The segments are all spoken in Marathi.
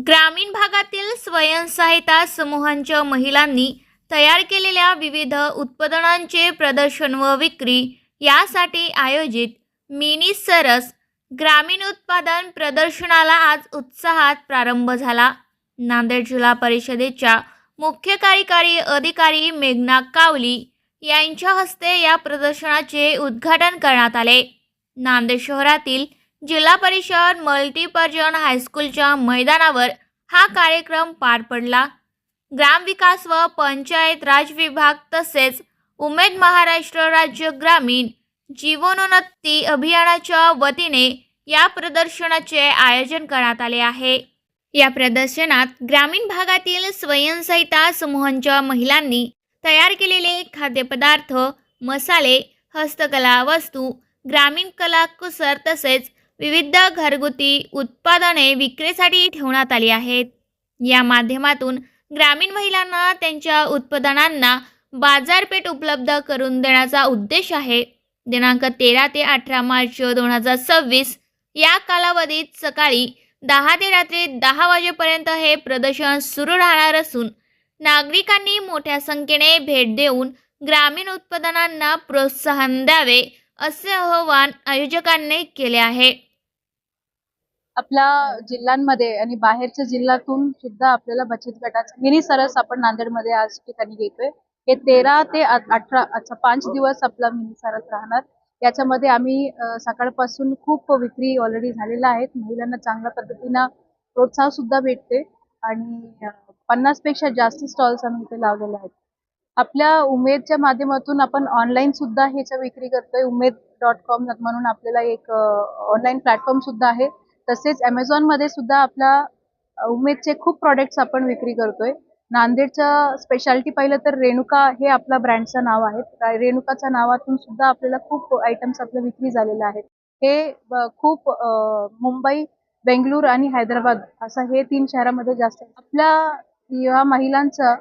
ग्रामीण भागातील स्वयंसहायता समूहांच्या महिलांनी तयार केलेल्या विविध उत्पादनांचे प्रदर्शन व विक्री यासाठी आयोजित मिनी सरस ग्रामीण उत्पादन प्रदर्शनाला आज उत्साहात प्रारंभ झाला. नांदेड जिल्हा परिषदेच्या मुख्य कार्यकारी अधिकारी मेघना कावली यांच्या हस्ते या प्रदर्शनाचे उद्घाटन करण्यात आले. नांदेड शहरातील जिल्हा परिषद मल्टीपर्पज हायस्कूलच्या मैदानावर हा कार्यक्रम पार पडला. ग्रामविकास व पंचायत राज विभाग तसेच उमेद महाराष्ट्र राज्य ग्रामीण जीवनोन्नती अभियानाच्या वतीने या प्रदर्शनाचे आयोजन करण्यात आले आहे. या प्रदर्शनात ग्रामीण भागातील स्वयंसहायता समूहांच्या महिलांनी तयार केलेले खाद्यपदार्थ, मसाले, हस्तकला वस्तू, ग्रामीण कलाकुसर तसेच विविध घरगुती उत्पादने विक्रीसाठी ठेवण्यात आली आहेत. या माध्यमातून ग्रामीण महिलांना त्यांच्या उत्पादनांना बाजारपेठ उपलब्ध करून देण्याचा उद्देश आहे. दिनांक 13 ते 18 मार्च 2026 या कालावधीत सकाळी 10 ते रात्री 10 वाजेपर्यंत हे प्रदर्शन सुरू राहणार असून नागरिकांनी मोठ्या संख्येने भेट देऊन ग्रामीण उत्पादनांना प्रोत्साहन द्यावे असे आवाहन आयोजकांनी केले आहे. आपल्या जिल्ह्यांमध्ये आणि बाहेरच्या जिल्ह्यातून सुद्धा आपल्याला बचत गटाचे मिनी सरस आपण नांदेडमध्ये आज ठिकाणी घेतोय. हे 13 ते 18 5 दिवस आपला मिनी सरस राहणार. याच्यामध्ये आम्ही सकाळपासून खूप विक्री ऑलरेडी झालेला आहे. महिलांना चांगल्या पद्धतीनं प्रोत्साहन सुद्धा भेटते आणि 50 पेक्षा जास्त स्टॉल्स आम्ही इथे लावलेले आहेत. आपल्या उमेदच्या माध्यमातून आपण ऑनलाईन सुद्धा ह्याच्या विक्री करतोय. उमेद.com म्हणून आपल्याला एक ऑनलाईन प्लॅटफॉर्म सुद्धा आहे. तसेच Amazon मध्ये सुद्धा आपल्या उमेदचे खूप प्रोडक्ट्स आपण विक्री करतोय. नांदेडचं स्पेशालिटी पाहिलं तर रेणुका हे आपल्या ब्रँडचं नाव आहे. रेणुकाच्या नावातून सुद्धा आपल्याला खूप आयटम्स आपल्या विक्री झालेले आहेत. हे खूप मुंबई, बेंगळूर आणि हैदराबाद असं हे 3 शहरामध्ये जास्त आहे. आपल्या या महिलांचा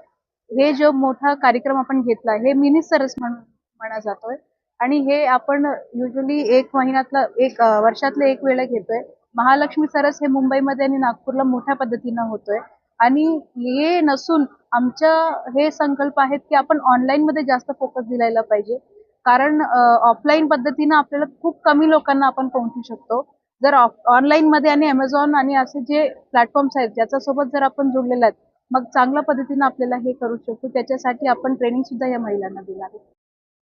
हे जो मोठा कार्यक्रम आपण घेतला हे मिनी सरस म्हणा जातोय आणि हे आपण युजली एक वर्षातलं एक वेळा घेतोय. महालक्ष्मी सरस हे मुंबईमध्ये आणि नागपूरला मोठ्या पद्धतीनं होतोय आणि हे नसून आमच्या हे संकल्प आहेत की आपण ऑनलाईन मध्ये जास्त फोकस दिलायला पाहिजे. कारण ऑफलाईन पद्धतीनं आपल्याला खूप कमी लोकांना आपण पोहोचू शकतो. जर ऑनलाईन मध्ये आणि Amazon आणि असे जे प्लॅटफॉर्म्स आहेत ज्याच्यासोबत जर आपण जोडलेले आहेत मग चांगल्या पद्धतीनं आपल्याला हे करू शकतो. त्याच्यासाठी आपण ट्रेनिंग सुद्धा या महिलांना दिलं आहे.